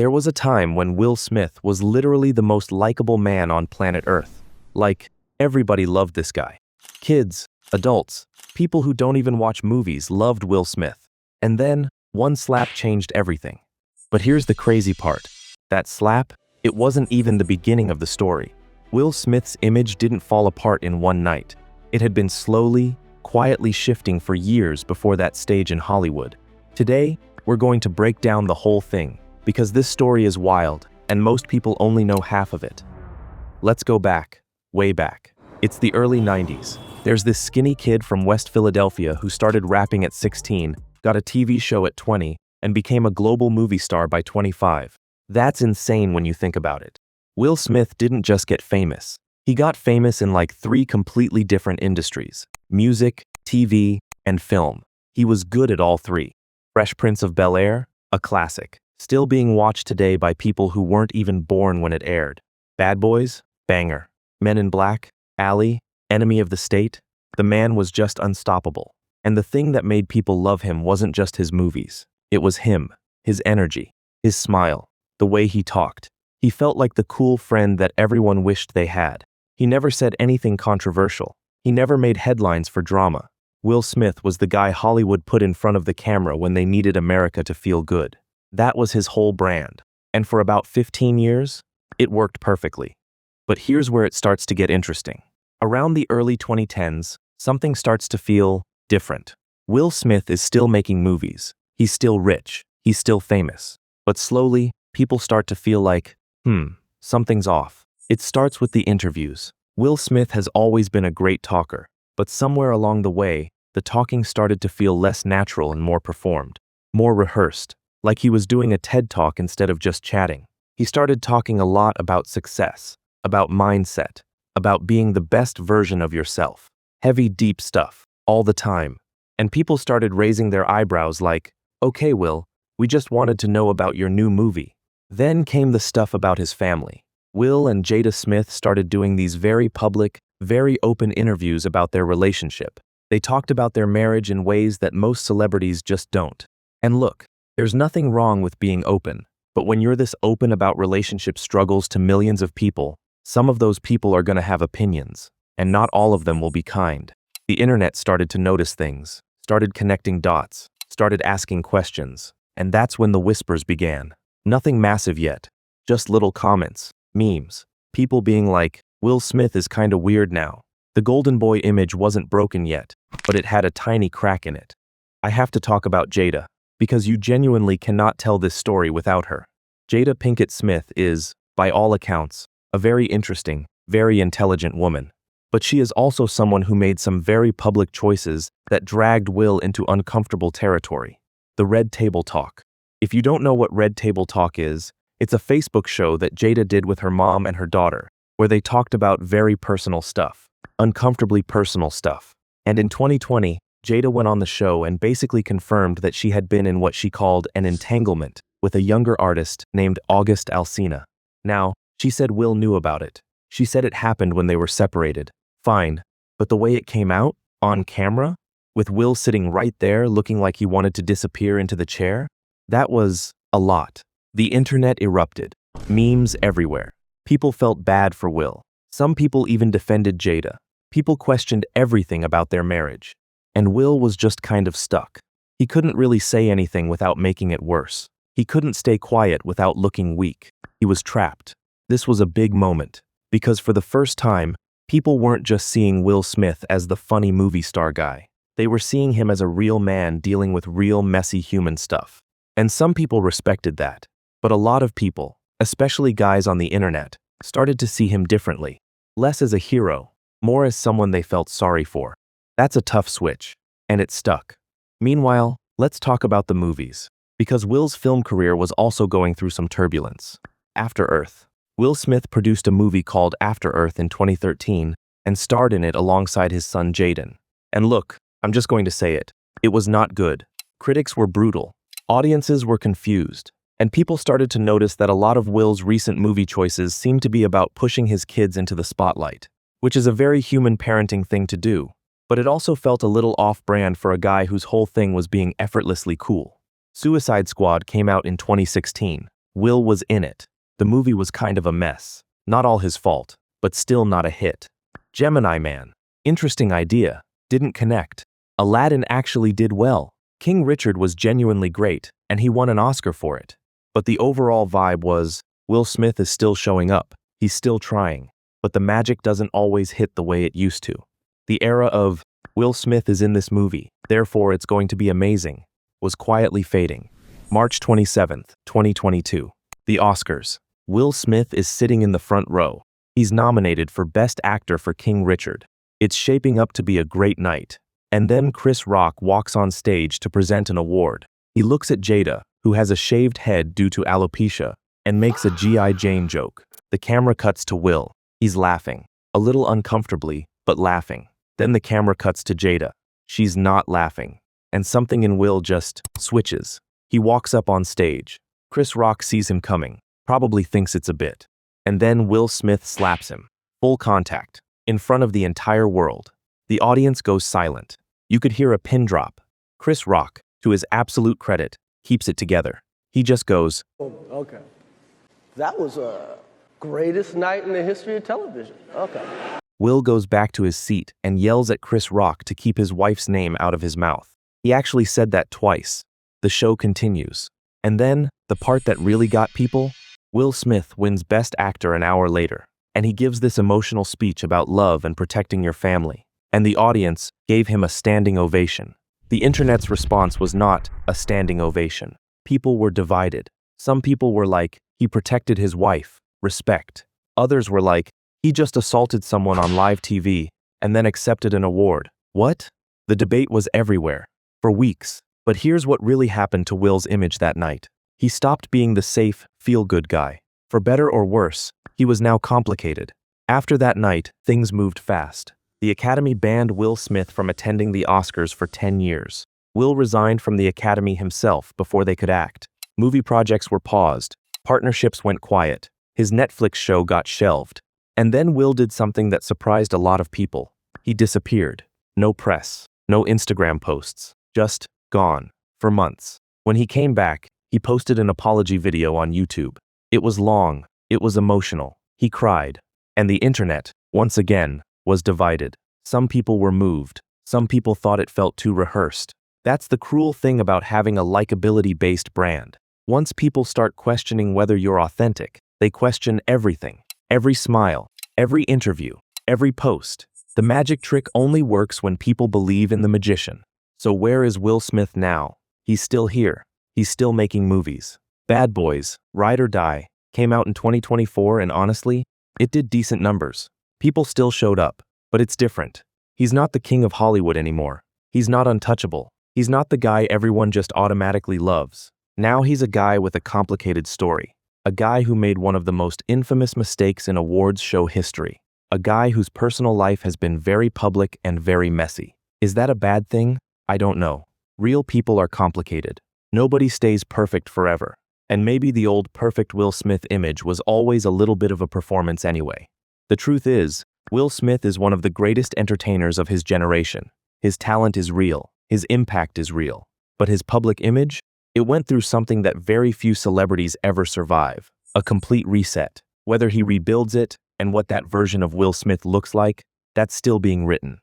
There was a time when Will Smith was literally the most likable man on planet Earth. Like, everybody loved this guy. Kids, adults, people who don't even watch movies loved Will Smith. And then, one slap changed everything. But here's the crazy part. That slap, it wasn't even the beginning of the story. Will Smith's image didn't fall apart in one night. It had been slowly, quietly shifting for years before that stage in Hollywood. Today, we're going to break down the whole thing, because this story is wild, and most people only know half of it. Let's go back, way back. It's the early 90s. There's this skinny kid from West Philadelphia who started rapping at 16, got a TV show at 20, and became a global movie star by 25. That's insane when you think about it. Will Smith didn't just get famous. He got famous in like 3 completely different industries: music, TV, and film. He was good at all 3. Fresh Prince of Bel-Air, a classic, still being watched today by people who weren't even born when it aired. Bad Boys, banger. Men in Black, Ali, Enemy of the State. The man was just unstoppable. And the thing that made people love him wasn't just his movies. It was him, his energy, his smile, the way he talked. He felt like the cool friend that everyone wished they had. He never said anything controversial. He never made headlines for drama. Will Smith was the guy Hollywood put in front of the camera when they needed America to feel good. That was his whole brand. And for about 15 years, it worked perfectly. But here's where it starts to get interesting. Around the early 2010s, something starts to feel different. Will Smith is still making movies. He's still rich. He's still famous. But slowly, people start to feel like, something's off. It starts with the interviews. Will Smith has always been a great talker, but somewhere along the way, the talking started to feel less natural and more performed, more rehearsed, like he was doing a TED Talk instead of just chatting. He started talking a lot about success, about mindset, about being the best version of yourself. Heavy, deep stuff, all the time. And people started raising their eyebrows like, "Okay, Will, we just wanted to know about your new movie." Then came the stuff about his family. Will and Jada Smith started doing these very public, very open interviews about their relationship. They talked about their marriage in ways that most celebrities just don't. And look, there's nothing wrong with being open, but when you're this open about relationship struggles to millions of people, some of those people are going to have opinions, and not all of them will be kind. The internet started to notice things, started connecting dots, started asking questions, and that's when the whispers began. Nothing massive yet, just little comments, memes, people being like, "Will Smith is kinda weird now." The golden boy image wasn't broken yet, but it had a tiny crack in it. I have to talk about Jada, because you genuinely cannot tell this story without her. Jada Pinkett Smith is, by all accounts, a very interesting, very intelligent woman. But she is also someone who made some very public choices that dragged Will into uncomfortable territory. The Red Table Talk. If you don't know what Red Table Talk is, it's a Facebook show that Jada did with her mom and her daughter, where they talked about very personal stuff, uncomfortably personal stuff. And in 2020, Jada went on the show and basically confirmed that she had been in what she called an entanglement with a younger artist named August Alsina. Now, she said Will knew about it. She said it happened when they were separated. Fine, but the way it came out, on camera, with Will sitting right there looking like he wanted to disappear into the chair, that was a lot. The internet erupted. Memes everywhere. People felt bad for Will. Some people even defended Jada. People questioned everything about their marriage. And Will was just kind of stuck. He couldn't really say anything without making it worse. He couldn't stay quiet without looking weak. He was trapped. This was a big moment, because for the first time, people weren't just seeing Will Smith as the funny movie star guy. They were seeing him as a real man dealing with real messy human stuff. And some people respected that. But a lot of people, especially guys on the internet, started to see him differently. Less as a hero, more as someone they felt sorry for. That's a tough switch, and it stuck. Meanwhile, let's talk about the movies, because Will's film career was also going through some turbulence. After Earth. Will Smith produced a movie called After Earth in 2013 and starred in it alongside his son Jaden. And look, I'm just going to say it. It was not good. Critics were brutal. Audiences were confused. And people started to notice that a lot of Will's recent movie choices seemed to be about pushing his kids into the spotlight, which is a very human parenting thing to do. But it also felt a little off-brand for a guy whose whole thing was being effortlessly cool. Suicide Squad came out in 2016. Will was in it. The movie was kind of a mess. Not all his fault, but still not a hit. Gemini Man. Interesting idea. Didn't connect. Aladdin actually did well. King Richard was genuinely great, and he won an Oscar for it. But the overall vibe was, Will Smith is still showing up. He's still trying. But the magic doesn't always hit the way it used to. The era of, Will Smith is in this movie, therefore it's going to be amazing, was quietly fading. March 27th, 2022. The Oscars. Will Smith is sitting in the front row. He's nominated for Best Actor for King Richard. It's shaping up to be a great night. And then Chris Rock walks on stage to present an award. He looks at Jada, who has a shaved head due to alopecia, and makes a G.I. Jane joke. The camera cuts to Will. He's laughing. A little uncomfortably, but laughing. Then the camera cuts to Jada. She's not laughing. And something in Will just switches. He walks up on stage. Chris Rock sees him coming, probably thinks it's a bit. And then Will Smith slaps him. Full contact. In front of the entire world. The audience goes silent. You could hear a pin drop. Chris Rock, to his absolute credit, keeps it together. He just goes, Okay. That was a greatest night in the history of television. Okay. Will goes back to his seat and yells at Chris Rock to keep his wife's name out of his mouth. He actually said that twice. The show continues. And then, the part that really got people, Will Smith wins Best Actor an hour later. And he gives this emotional speech about love and protecting your family. And the audience gave him a standing ovation. The internet's response was not a standing ovation. People were divided. Some people were like, he protected his wife, respect. Others were like, he just assaulted someone on live TV and then accepted an award. What? The debate was everywhere. For weeks. But here's what really happened to Will's image that night. He stopped being the safe, feel-good guy. For better or worse, he was now complicated. After that night, things moved fast. The Academy banned Will Smith from attending the Oscars for 10 years. Will resigned from the Academy himself before they could act. Movie projects were paused. Partnerships went quiet. His Netflix show got shelved. And then Will did something that surprised a lot of people. He disappeared. No press. No Instagram posts. Just gone. For months. When he came back, he posted an apology video on YouTube. It was long. It was emotional. He cried. And the internet, once again, was divided. Some people were moved. Some people thought it felt too rehearsed. That's the cruel thing about having a likability-based brand. Once people start questioning whether you're authentic, they question everything. Every smile, every interview, every post. The magic trick only works when people believe in the magician. So where is Will Smith now? He's still here. He's still making movies. Bad Boys, Ride or Die, came out in 2024 and honestly, it did decent numbers. People still showed up, but it's different. He's not the king of Hollywood anymore. He's not untouchable. He's not the guy everyone just automatically loves. Now he's a guy with a complicated story. A guy who made one of the most infamous mistakes in awards show history. A guy whose personal life has been very public and very messy. Is that a bad thing? I don't know. Real people are complicated. Nobody stays perfect forever. And maybe the old perfect Will Smith image was always a little bit of a performance anyway. The truth is, Will Smith is one of the greatest entertainers of his generation. His talent is real. His impact is real. But his public image? It went through something that very few celebrities ever survive. A complete reset. Whether he rebuilds it, and what that version of Will Smith looks like, that's still being written.